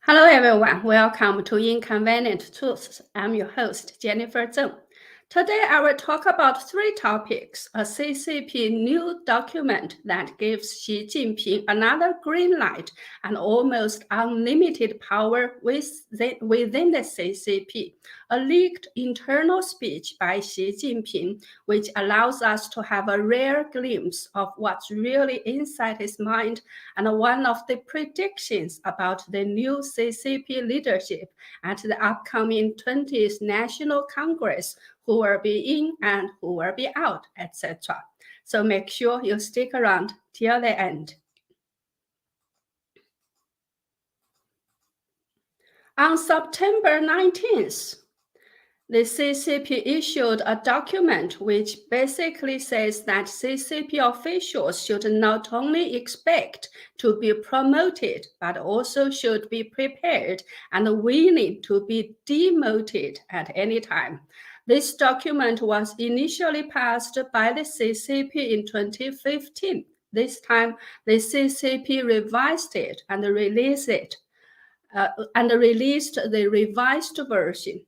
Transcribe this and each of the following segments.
Hello everyone, welcome to Inconvenient Truths. I'm your host, Jennifer Zheng. Today I will talk about three topics: a CCP new document that gives Xi Jinping another green light and almost unlimited power within the CCP, a leaked internal speech by Xi Jinping, which allows us to have a rare glimpse of what's really inside his mind, and one of the predictions about the new CCP leadership at the upcoming 20th National Congress, who will be in and who will be out, etc. So make sure you stick around till the end. On September 19th, the CCP issued a document which basically says that CCP officials should not only expect to be promoted, but also should be prepared and willing to be demoted at any time. This document was initially passed by the CCP in 2015. This time, the CCP revised it and released the revised version.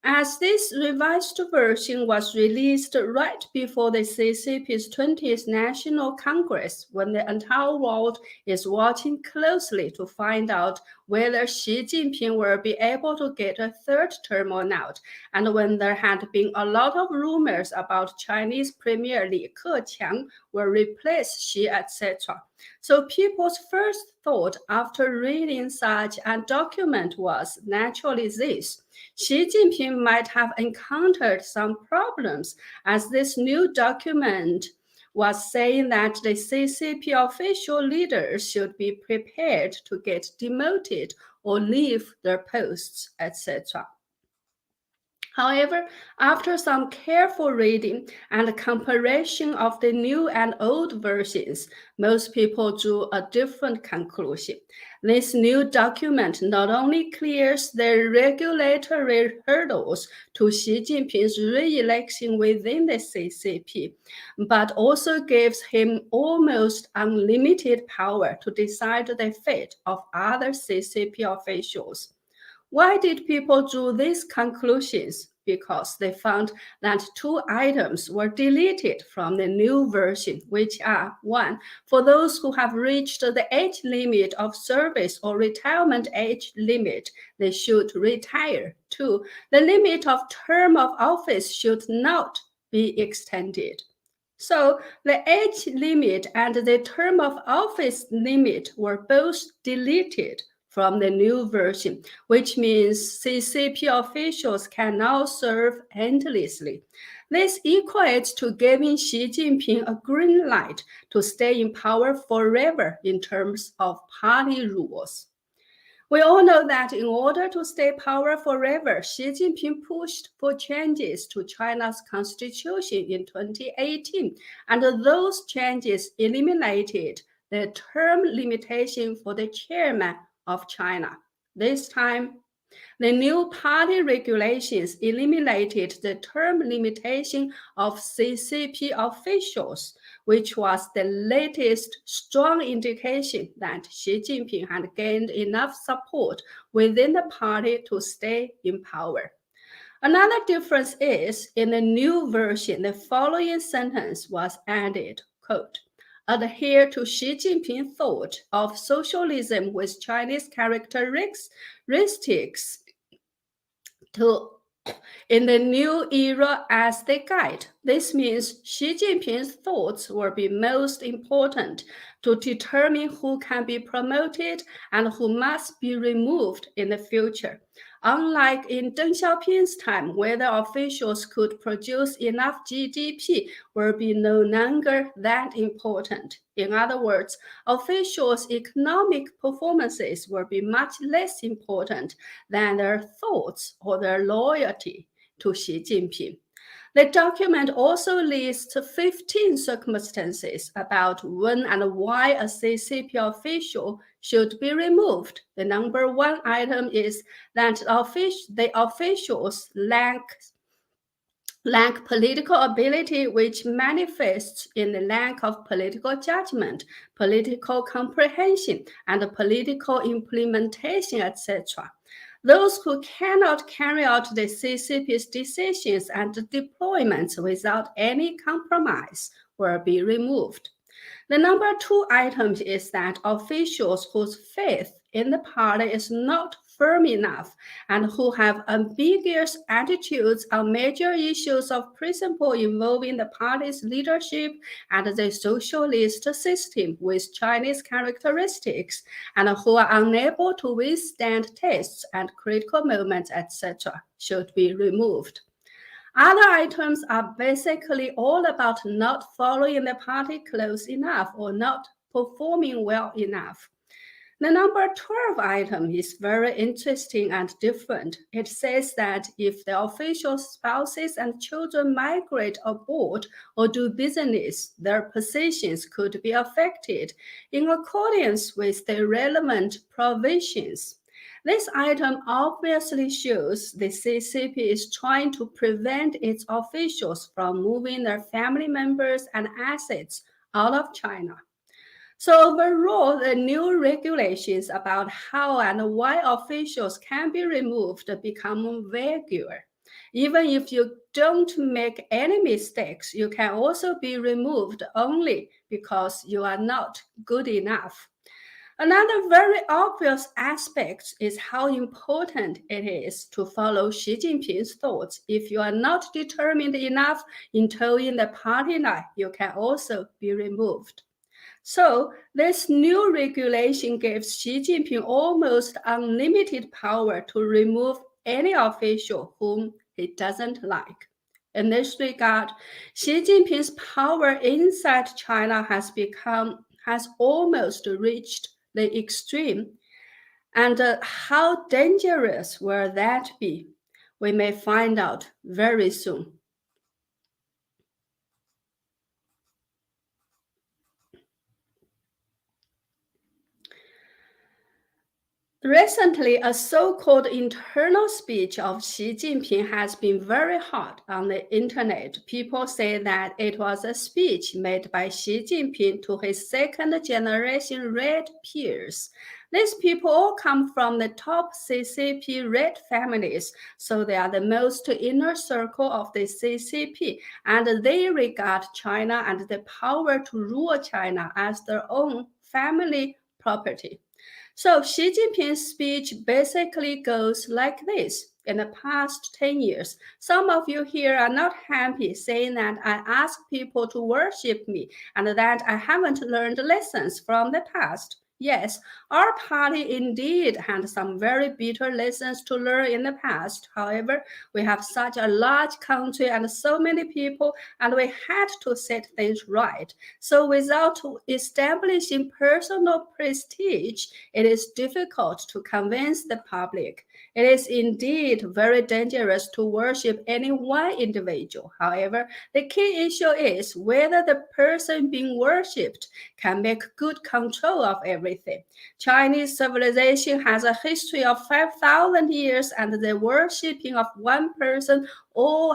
As this revised version was released right before the CCP's 20th National Congress, when the entire world is watching closely to find out whether Xi Jinping will be able to get a third term or not, and when there had been a lot of rumors about Chinese Premier Li Keqiang will replace Xi, etc. So people's first thought after reading such a document was naturally this: Xi Jinping might have encountered some problems, as this new document was saying that the CCP official leaders should be prepared to get demoted or leave their posts, etc. However, after some careful reading and comparison of the new and old versions, most people drew a different conclusion. This new document not only clears the regulatory hurdles to Xi Jinping's re-election within the CCP, but also gives him almost unlimited power to decide the fate of other CCP officials. Why did people draw these conclusions? Because they found that two items were deleted from the new version, which are: one, for those who have reached the age limit of service or retirement age limit, they should retire. Two, the limit of term of office should not be extended. So the age limit and the term of office limit were both deleted from the new version, which means CCP officials can now serve endlessly. This equates to giving Xi Jinping a green light to stay in power forever in terms of party rules. We all know that in order to stay power forever, Xi Jinping pushed for changes to China's constitution in 2018, and those changes eliminated the term limitation for the chairman of China. This time, the new party regulations eliminated the term limitation of CCP officials, which was the latest strong indication that Xi Jinping had gained enough support within the party to stay in power. Another difference is, in the new version, the following sentence was added, quote, "Adhere to Xi Jinping thought of socialism with Chinese characteristics in the new era as the guide." This means Xi Jinping's thoughts will be most important to determine who can be promoted and who must be removed in the future. Unlike in Deng Xiaoping's time, whether officials could produce enough GDP will be no longer that important. In other words, officials' economic performances will be much less important than their thoughts or their loyalty to Xi Jinping. The document also lists 15 circumstances about when and why a CCP official should be removed. The number one item is that the officials lack lack political ability, which manifests in the lack of political judgment, political comprehension, and political implementation, etc. Those who cannot carry out the CCP's decisions and deployments without any compromise will be removed. The number two item is that officials whose faith in the party is not firm enough and who have ambiguous attitudes on major issues of principle involving the party's leadership and the socialist system with Chinese characteristics, and who are unable to withstand tests and critical moments, etc., should be removed. Other items are basically all about not following the party close enough or not performing well enough. The number 12 item is very interesting and different. It says that if the official spouses and children migrate abroad or do business, their positions could be affected in accordance with the relevant provisions. This item obviously shows the CCP is trying to prevent its officials from moving their family members and assets out of China. So overall, the new regulations about how and why officials can be removed become vaguer. Even if you don't make any mistakes, you can also be removed only because you are not good enough. Another very obvious aspect is how important it is to follow Xi Jinping's thoughts. If you are not determined enough in towing the party line, you can also be removed. So, this new regulation gives Xi Jinping almost unlimited power to remove any official whom he doesn't like. In this regard, Xi Jinping's power inside China has almost reached the extreme. And how dangerous will that be? We may find out very soon. Recently, a so-called internal speech of Xi Jinping has been very hot on the internet. People say that it was a speech made by Xi Jinping to his second-generation red peers. These people all come from the top CCP red families, so they are the most inner circle of the CCP, and they regard China and the power to rule China as their own family property. So Xi Jinping's speech basically goes like this. In the past 10 years, some of you here are not happy, saying that I ask people to worship me and that I haven't learned lessons from the past. Yes, our party indeed had some very bitter lessons to learn in the past. However, we have such a large country and so many people, and we had to set things right. So without establishing personal prestige, it is difficult to convince the public. It is indeed very dangerous to worship any one individual. However, the key issue is whether the person being worshipped can make good control of everything. Chinese civilization has a history of 5,000 years, and the worshipping of one person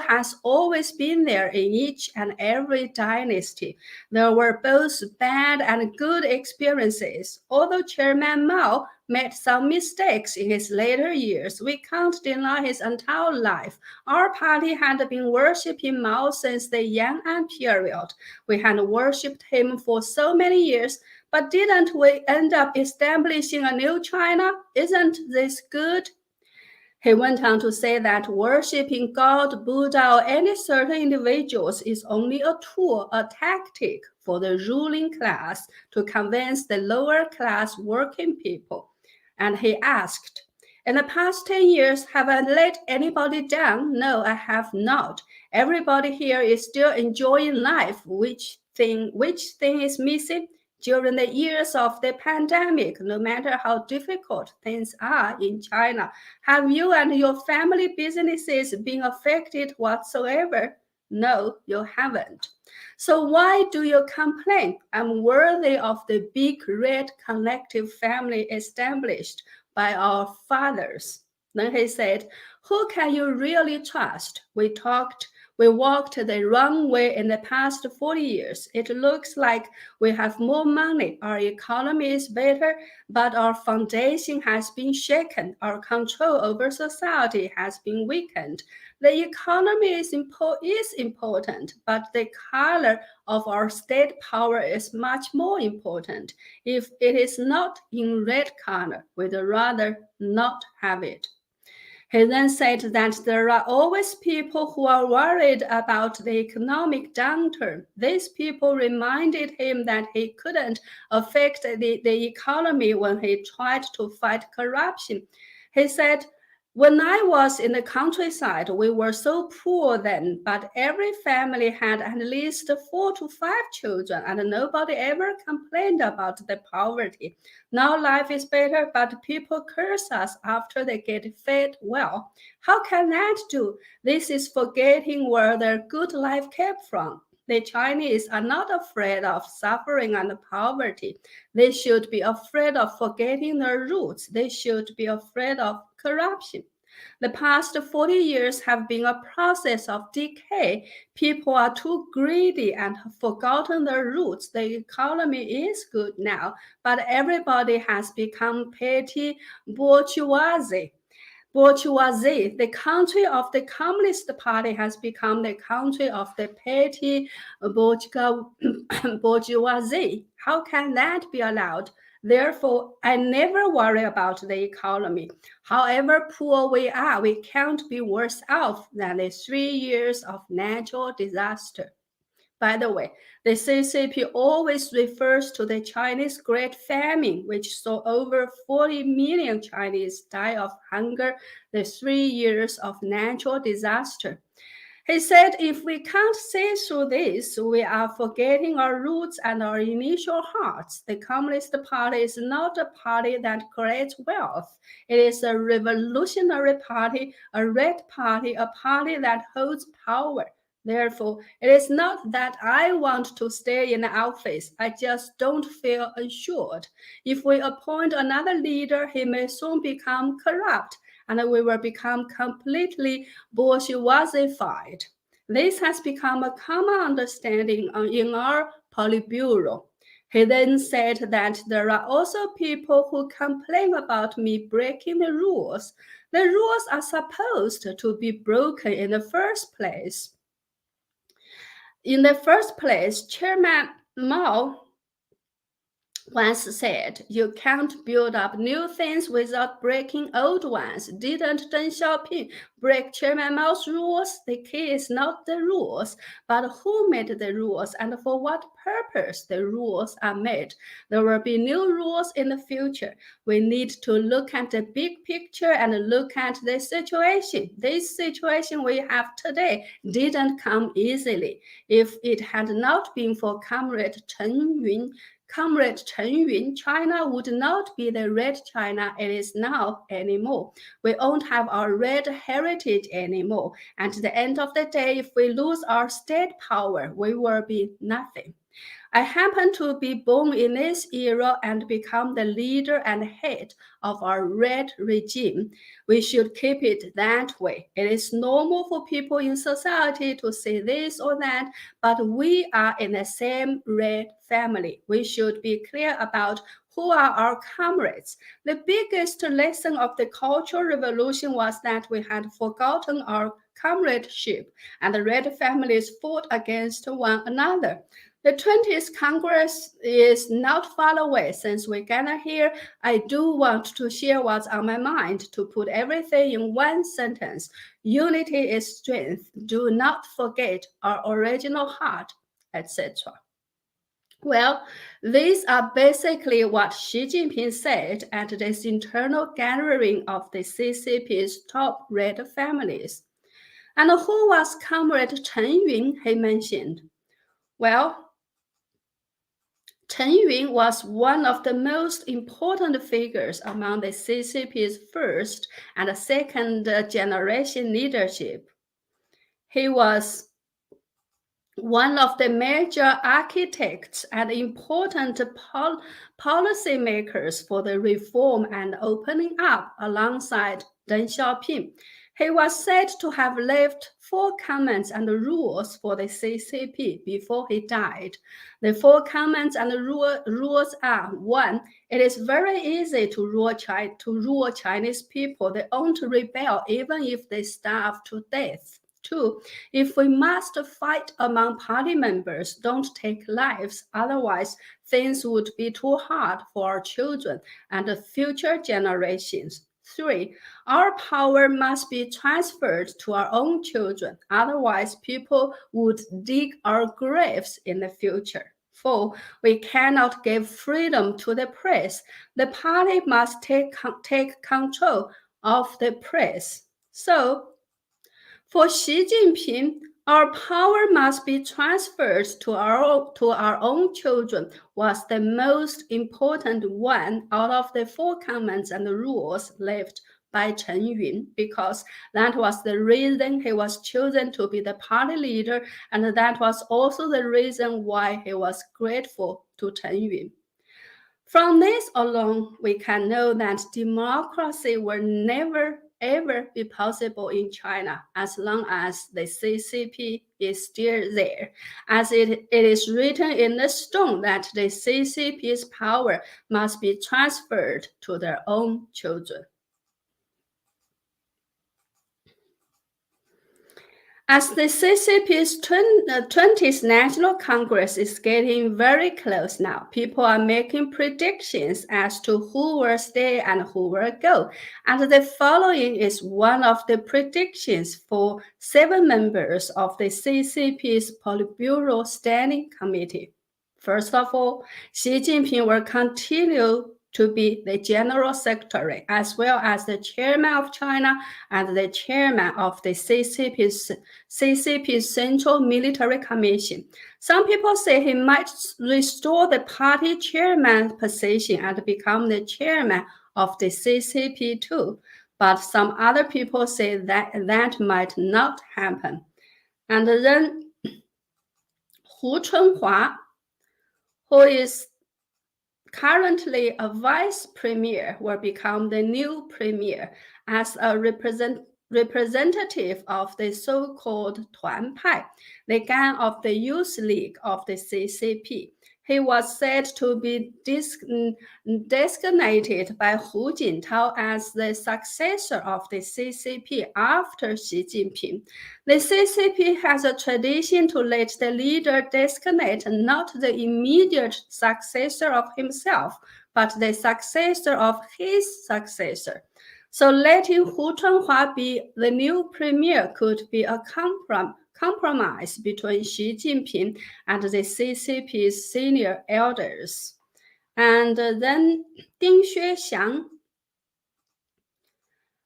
has always been there in each and every dynasty. There were both bad and good experiences. Although Chairman Mao made some mistakes in his later years, we can't deny his entire life. Our party had been worshipping Mao since the Yan'an period. We had worshipped him for so many years, but didn't we end up establishing a new China? Isn't this good? He went on to say that worshipping God, Buddha, or any certain individuals is only a tool, a tactic for the ruling class to convince the lower class working people. And he asked, in the past 10 years, have I let anybody down? No, I have not. Everybody here is still enjoying life. Which thing is missing? During the years of the pandemic, no matter how difficult things are in China, have you and your family businesses been affected whatsoever? No, you haven't. So why do you complain? I'm worthy of the big red collective family established by our fathers. Then he said, who can you really trust? We talked We walked the wrong way in the past 40 years. It looks like we have more money, our economy is better, but our foundation has been shaken. Our control over society has been weakened. The economy is important, but the color of our state power is much more important. If it is not in red color, we'd rather not have it. He then said that there are always people who are worried about the economic downturn. These people reminded him that he couldn't affect the economy when he tried to fight corruption. He said, when I was in the countryside, we were so poor then, but every family had at least 4 to 5 children, and nobody ever complained about the poverty. Now life is better, but people curse us after they get fed well. How can that do? This is forgetting where their good life came from. The Chinese are not afraid of suffering and poverty. They should be afraid of forgetting their roots. They should be afraid of corruption. The past 40 years have been a process of decay. People are too greedy and have forgotten their roots. The economy is good now, but everybody has become petty bourgeoisie. The country of the Communist Party has become the country of the petty bourgeoisie. How can that be allowed? Therefore, I never worry about the economy. However poor we are, we can't be worse off than the 3 years of natural disaster. By the way, the CCP always refers to the Chinese Great Famine, which saw over 40 million Chinese die of hunger, the 3 years of natural disaster. He said, if we can't see through this, we are forgetting our roots and our initial hearts. The Communist Party is not a party that creates wealth. It is a revolutionary party, a red party, a party that holds power. Therefore, it is not that I want to stay in the office. I just don't feel assured. If we appoint another leader, he may soon become corrupt, and we will become completely bourgeoisified. This has become a common understanding in our Politburo. He then said that there are also people who complain about me breaking the rules. The rules are supposed to be broken in the first place. In the first place, Chairman Mao once said, you can't build up new things without breaking old ones. Didn't Deng Xiaoping break Chairman Mao's rules? The key is not the rules, but who made the rules and for what purpose the rules are made. There will be new rules in the future. We need to look at the big picture and look at the situation. This situation we have today didn't come easily. If it had not been for Comrade Chen Yun, China would not be the red China it is now anymore. We won't have our red heritage anymore. At the end of the day, if we lose our state power, we will be nothing. I happen to be born in this era and become the leader and head of our red regime. We should keep it that way. It is normal for people in society to say this or that, but we are in the same red family. We should be clear about who are our comrades. The biggest lesson of the Cultural Revolution was that we had forgotten our comradeship, and the red families fought against one another. The 20th Congress is not far away. Since we gather here, I do want to share what's on my mind, to put everything in one sentence. Unity is strength. Do not forget our original heart, etc. Well, these are basically what Xi Jinping said at this internal gathering of the CCP's top red families. And who was Comrade Chen Yun he mentioned? Well, Chen Yun was one of the most important figures among the CCP's first and second generation leadership. He was one of the major architects and important policymakers for the reform and opening up alongside Deng Xiaoping. He was said to have left 4 comments and rules for the CCP before he died. The 4 comments and rules are: 1. It is very easy to rule Chinese people. They won't rebel even if they starve to death. 2. If we must fight among party members, don't take lives. Otherwise, things would be too hard for our children and the future generations. 3. Our power must be transferred to our own children. Otherwise, people would dig our graves in the future. 4. We cannot give freedom to the press. The party must take control of the press. So, for Xi Jinping, our power must be transferred to our own children was the most important one out of the 4 comments and rules left by Chen Yun, because that was the reason he was chosen to be the party leader, and that was also the reason why he was grateful to Chen Yun. From this alone, we can know that democracy will never ever be possible in China as long as the CCP is still there, as it is written in the stone that the CCP's power must be transferred to their own children. As the CCP's 20th National Congress is getting very close now, people are making predictions as to who will stay and who will go. And the following is one of the predictions for 7 members of the CCP's Politburo Standing Committee. First of all, Xi Jinping will continue to be the General Secretary, as well as the Chairman of China and the Chairman of the CCP's Central Military Commission. Some people say he might restore the party chairman position and become the chairman of the CCP too. But some other people say that that might not happen. And then Hu Chunhua, who is currently a vice premier, will become the new premier as a representative of the so-called Tuan Pai, the gang of the youth league of the CCP. He was said to be designated by Hu Jintao as the successor of the CCP after Xi Jinping. The CCP has a tradition to let the leader designate not the immediate successor of himself, but the successor of his successor. So letting Hu Chunhua be the new premier could be a compromise between Xi Jinping and the CCP's senior elders. And then Ding Xuexiang,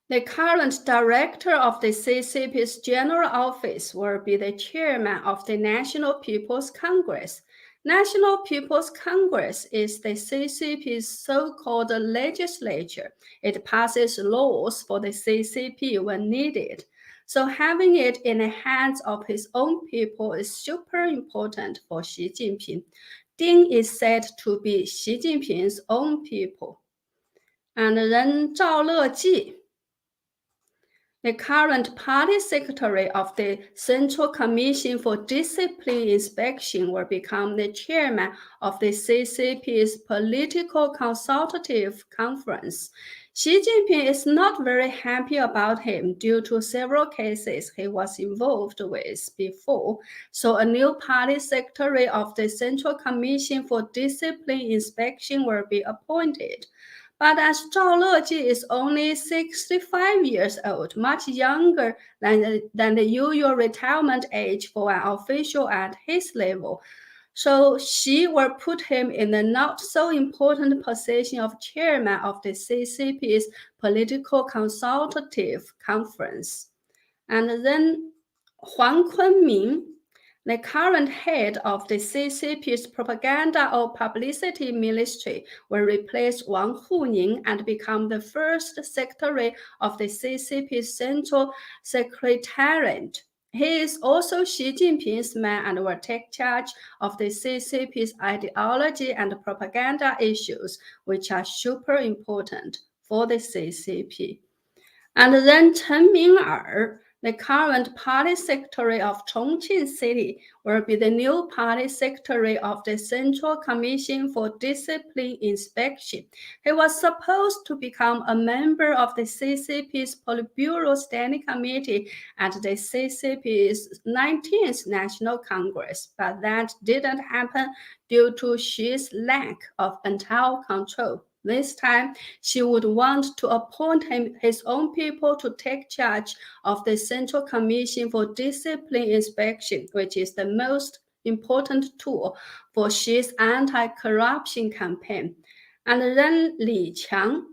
the current director of the CCP's general office, will be the chairman of the National People's Congress. National People's Congress is the CCP's so-called legislature. It passes laws for the CCP when needed. So having it in the hands of his own people is super important for Xi Jinping. Ding is said to be Xi Jinping's own people. And then Zhao Leji, the current party secretary of the Central Commission for Discipline Inspection, will become the chairman of the CCP's Political Consultative Conference. Xi Jinping is not very happy about him due to several cases he was involved with before, so a new party secretary of the Central Commission for Discipline Inspection will be appointed. But as Zhao Leji is only 65 years old, much younger than the usual retirement age for an official at his level, so Xi will put him in the not so important position of chairman of the CCP's Political Consultative Conference. And then Huang Kunming, the current head of the CCP's Propaganda or Publicity Ministry, will replace Wang Huning and become the first secretary of the CCP's Central Secretariat. He is also Xi Jinping's man and will take charge of the CCP's ideology and propaganda issues, which are super important for the CCP. And then Chen Ming'er, the current party secretary of Chongqing City, will be the new party secretary of the Central Commission for Discipline Inspection. He was supposed to become a member of the CCP's Politburo Standing Committee at the CCP's 19th National Congress, but that didn't happen due to Xi's lack of internal control. This time, Xi would want to appoint his own people to take charge of the Central Commission for Discipline Inspection, which is the most important tool for Xi's anti-corruption campaign. And then Li Qiang,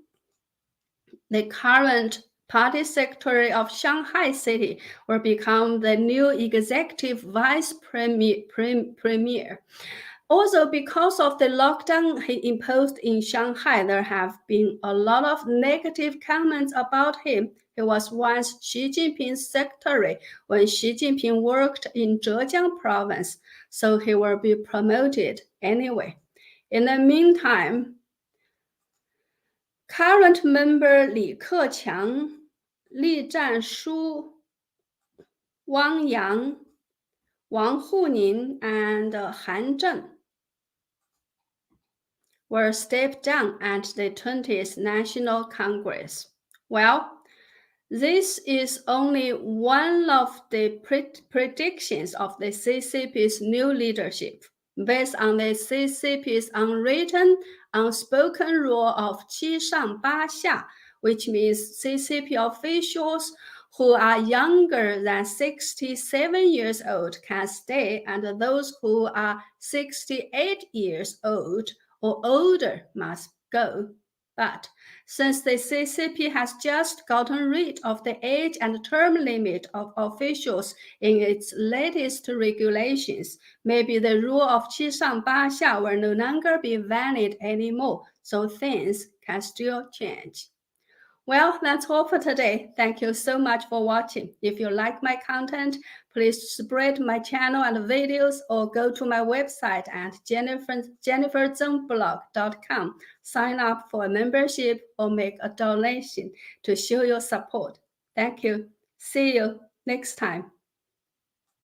the current party secretary of Shanghai City, will become the new executive vice premier. Also, because of the lockdown he imposed in Shanghai, there have been a lot of negative comments about him. He was once Xi Jinping's secretary when Xi Jinping worked in Zhejiang province, so he will be promoted anyway. In the meantime, current member Li Keqiang, Li Zhanshu, Wang Yang, Wang Huning, and Han Zheng will step down at the 20th National Congress. Well, this is only one of the predictions of the CCP's new leadership, based on the CCP's unwritten, unspoken rule of 七上八下, which means CCP officials who are younger than 67 years old can stay, and those who are 68 years old or older must go. But since the CCP has just gotten rid of the age and term limit of officials in its latest regulations, maybe the rule of 七上八下will no longer be valid anymore, so things can still change. Well, that's all for today. Thank you so much for watching. If you like my content, please spread my channel and videos or go to my website at jenniferzengblog.com. Sign up for a membership or make a donation to show your support. Thank you. See you next time.